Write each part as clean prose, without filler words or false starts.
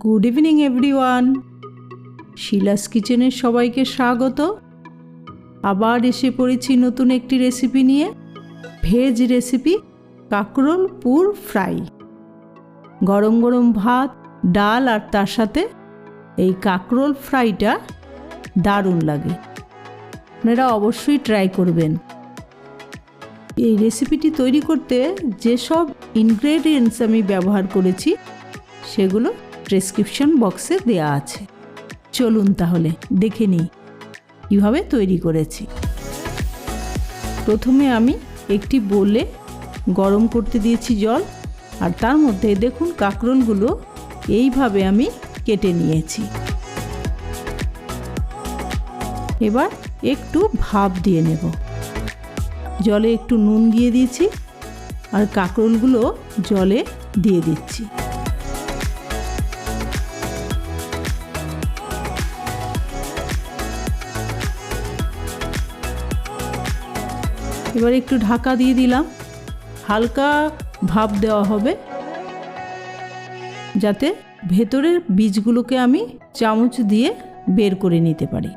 Good evening everyone, Shila's কিচেনের সবাইকে স্বাগত। আবার এসে পড়েছি নতুন একটি রেসিপি নিয়ে, ভেজ রেসিপি কাঁকরোল পুর ফ্রাই। গরম গরম ভাত, ডাল আর তার সাথে এই কাঁকরোল ফ্রাইটা দারুণ লাগে। আপনারা অবশ্যই ট্রাই করবেন। এই রেসিপিটি তৈরি করতে যেসব ইনগ্রেডিয়েন্টস আমি ব্যবহার করেছি সেগুলো ডেসক্রিপশন বক্সে দেয়া আছে। চলুন তাহলে দেখে নিই কীভাবে তৈরি করেছি। প্রথমে আমি একটি বোলে গরম করতে দিয়েছি জল, আর তার মধ্যে দেখুন কাঁকরোলগুলো এইভাবে আমি কেটে নিয়েছি। এবার একটু ভাপ দিয়ে নেব। জলে একটু নুন দিয়ে দিয়েছি আর কাঁকরোলগুলো জলে দিয়ে দিচ্ছি। এবার একটু ঢাকা দিয়ে দিলাম। হালকা ভাপ দেওয়া হবে যাতে ভেতরের বীজগুলোকে আমি চামচ দিয়ে বের করে নিতে পারি।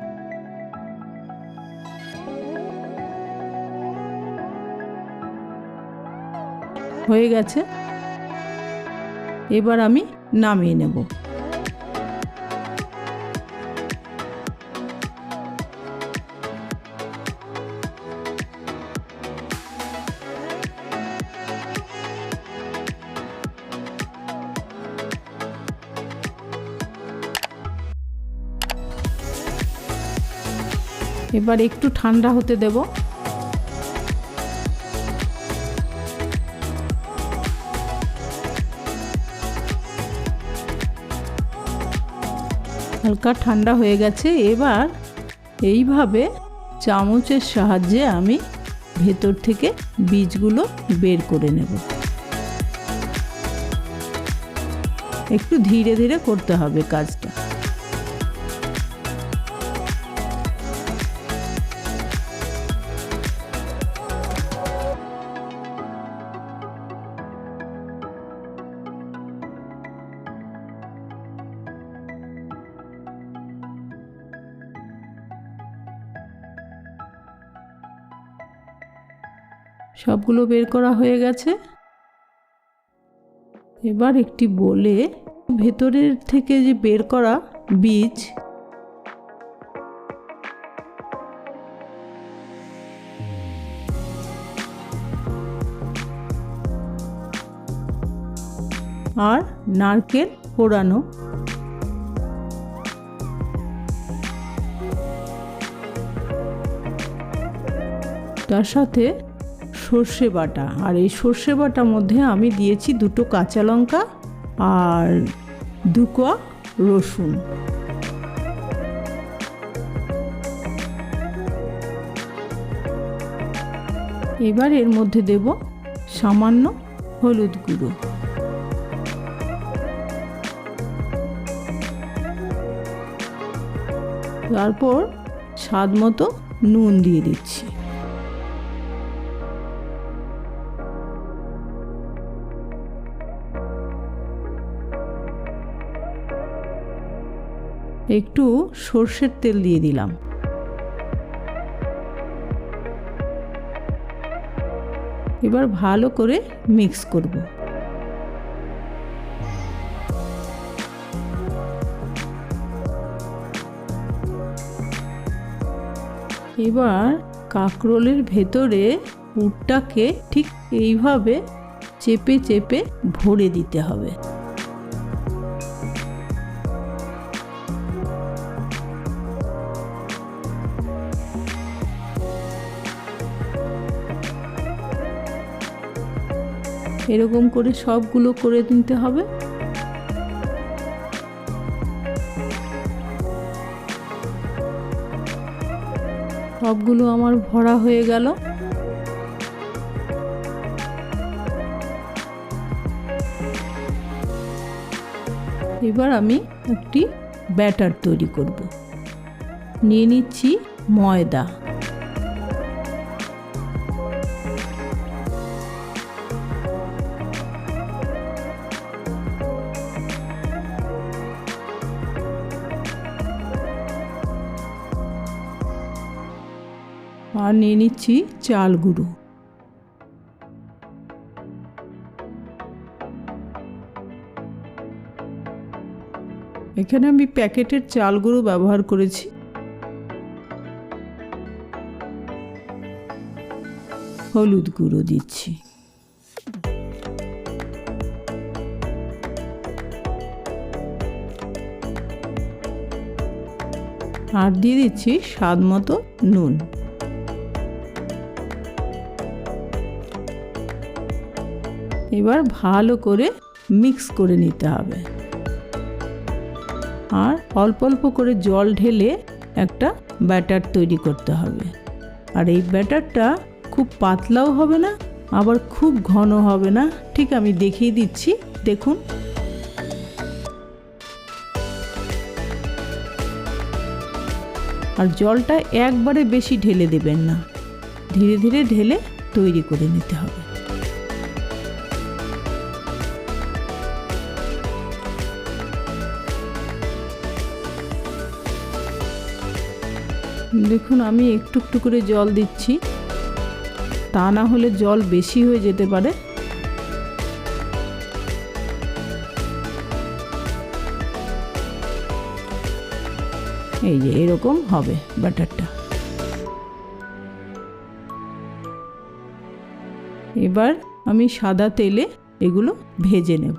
হয়ে গেছে, এবার আমি নামিয়ে নেব। এবার একটু ঠান্ডা হতে দেব। হালকা ঠান্ডা হয়ে গেছে। এবার এইভাবে চামচের সাহায্যে আমি ভেতর থেকে বীজগুলো বের করে নেব। একটু ধীরে ধীরে করতে হবে কাজটা। সবগুলো বের করা হয়ে গেছে। এবার একটি বোলে ভেতরের থেকে যে বের করা বীজ আর নারকেল পোড়ানো তার সাথে সর্ষে বাটা, আর এই সর্ষে বাটার মধ্যে আমি দিয়েছি 2 কাঁচা লঙ্কা আর 2 কোয়া রসুন। এবার এর মধ্যে দেব সামান্য হলুদ গুঁড়ো, তারপর স্বাদ মতো নুন দিয়ে দিচ্ছি। একটু সর্ষের তেল দিয়ে দিলাম। এবার ভালো করে মিক্স করব। এবার কাঁকরোলের ভেতরে পুরটাকে ঠিক এইভাবে চেপে চেপে ভরে দিতে হবে। এরকম করে সবগুলো করে নিতে হবে। সবগুলো আমার ভরা হয়ে গেল। এবার আমি একটি ব্যাটার তৈরি করব। নিয়ে নিচ্ছি ময়দা। আর নিয়ে নিচ্ছি চাল গুঁড়ো। এখানে আমি প্যাকেটের চাল গুঁড়ো ব্যবহার করেছি। হলুদ গুঁড়ো দিচ্ছি। আর দিয়ে দিচ্ছি স্বাদ মতো নুন। এবার ভালো করে মিক্স করে নিতে হবে। আর অল্প অল্প করে জল ঢেলে একটা ব্যাটার তৈরি করতে হবে। আর এই ব্যাটারটা খুব পাতলাও হবে না, আবার খুব ঘন হবে না। ঠিক আমি দেখিয়ে দিচ্ছি, দেখুন। আর জলটা একবারে বেশি ঢেলে দেবেন না, ধীরে ধীরে ঢেলে তৈরি করে নিতে হবে। দেখুন আমি একটু একটু করে জল দিচ্ছি, তা না হলে জল বেশি হয়ে যেতে পারে। এই যে এরকম হবে ব্যাটারটা। এবার আমি সাদা তেলে এগুলো ভেজে নেব।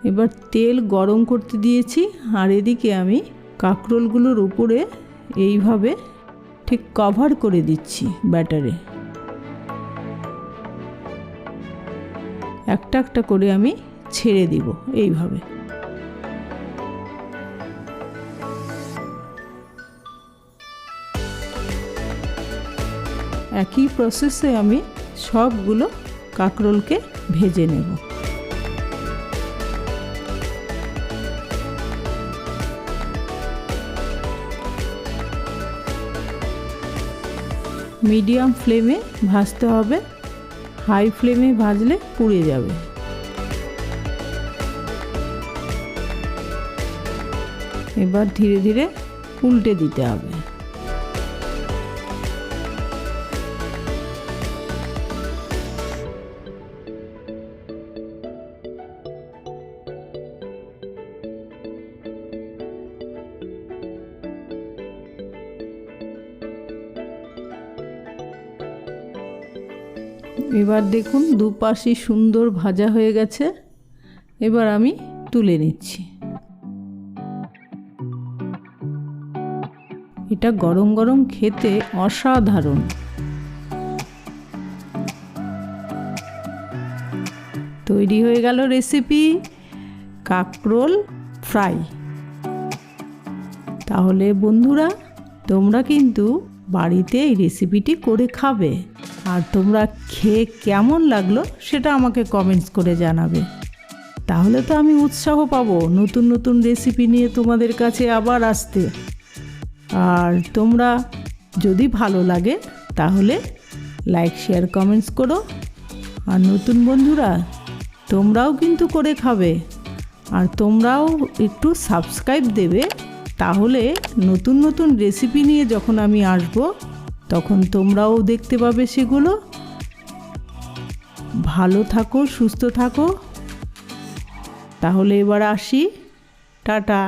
এবার তেল গরম করতে দিয়েছি, আর এদিকে আমি কাঁকরোলগুলোর উপরে এইভাবে ঠিক কভার করে দিচ্ছি ব্যাটারে। একটা একটা করে আমি ছেড়ে দিব এইভাবে। একই প্রসেসে আমি সবগুলো কাঁকরোলকে ভেজে নেব। মিডিয়াম ফ্লেমে ভাজতে হবে, হাই ফ্লেমে ভাজলে পুড়ে যাবে। এবার ধীরে ধীরে উল্টে দিতে হবে। এবার দেখুন দুপাশই সুন্দর ভাজা হয়ে গেছে। এবার আমি তুলে নিচ্ছি। এটা গরম গরম খেতে অসাধারণ। তৈরি হয়ে গেল রেসিপি কাঁকরোল ফ্রাই। তাহলে বন্ধুরা, তোমরা কিন্তু বাড়িতে এই রেসিপিটি করে খাবে, আর তোমরা খেয়ে কেমন লাগলো সেটা আমাকে কমেন্টস করে জানাবে। তাহলে তো আমি উৎসাহ পাবো নতুন নতুন রেসিপি নিয়ে তোমাদের কাছে আবার আসতে। আর তোমরা যদি ভালো লাগে তাহলে লাইক শেয়ার কমেন্টস করো। আর নতুন বন্ধুরা, তোমরাও কিন্তু করে খাবে, আর তোমরাও একটু সাবস্ক্রাইব দেবে। তাহলে নতুন নতুন রেসিপি নিয়ে যখন আমি আসবো তখন তোমরাও দেখতে পাবে সেগুলো। ভালো থাকো, সুস্থ থাকো। তাহলে এবার আসি, টাটা।